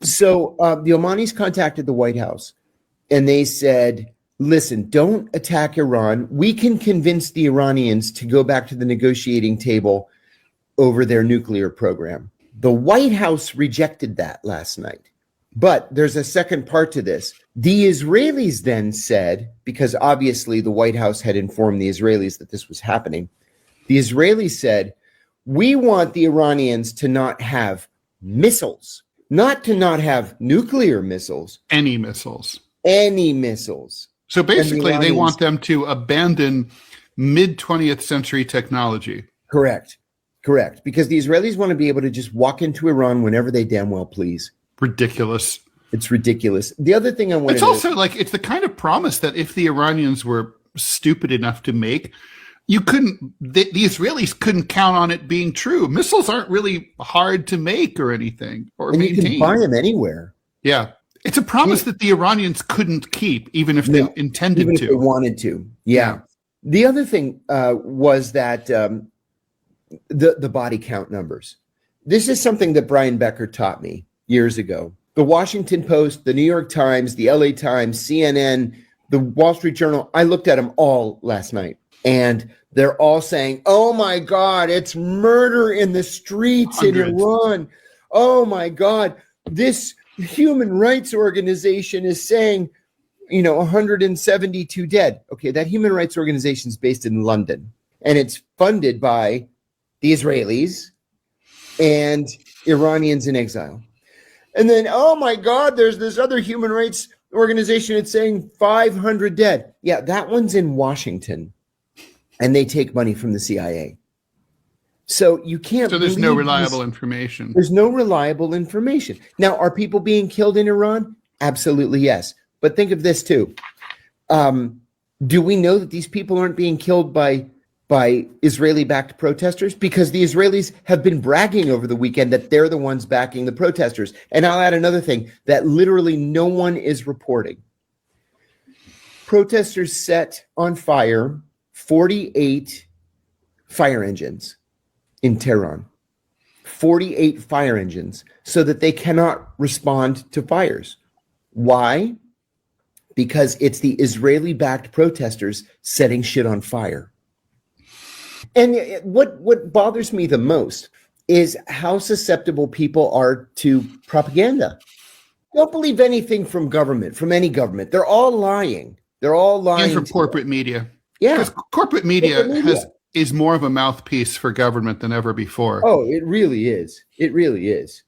So the Omanis contacted the White House and they said, listen, don't attack Iran. We can convince the Iranians to go back to the negotiating table over their nuclear program. The White House rejected that last night. But there's a second part to this. The Israelis then said, because obviously the White House had informed the Israelis that this was happening, the Israelis said, we want the Iranians to not have missiles, not to not have nuclear missiles. Any missiles. Any missiles. So basically, they want them to abandon mid-20th century technology. Correct. Because the Israelis want to be able to just walk into Iran whenever they damn well please. Ridiculous. It's ridiculous. The other thing I want to It's also like, it's the kind of promise that if the Iranians were stupid enough to make, the Israelis couldn't count on it being true. Missiles aren't really hard to make or anything or maintain. You can buy them anywhere. Yeah. It's a promise that the Iranians couldn't keep, even if they intended to. Even if they wanted to. Yeah. The other thing was that the body count numbers. This is something that Brian Becker taught me years ago. The Washington Post, the New York Times, the LA Times, CNN, the Wall Street Journal, I looked at them all last night. And they're all saying, oh my God, it's murder in the streets in Iran. Oh my God, this human rights organization is saying, 172 dead. Okay, that human rights organization is based in London. And it's funded by the Israelis and Iranians in exile. And then, oh my God, there's this other human rights organization that's saying 500 dead. Yeah, that one's in Washington. And they take money from the CIA. So you can't. So there's no reliable information. There's no reliable information. Now, are people being killed in Iran? Absolutely, yes. But think of this too. Do we know that these people aren't being killed by Israeli-backed protesters? Because the Israelis have been bragging over the weekend that they're the ones backing the protesters. And I'll add another thing that literally no one is reporting. Protesters set on fire 48 fire engines in Tehran. 48 fire engines so that they cannot respond to fires. Why? Because it's the Israeli-backed protesters setting shit on fire. And what bothers me the most is how susceptible people are to propaganda. Don't believe anything from government, from any government. They're all lying. And from corporate media. Yeah. Because corporate media is more of a mouthpiece for government than ever before. Oh, it really is. It really is.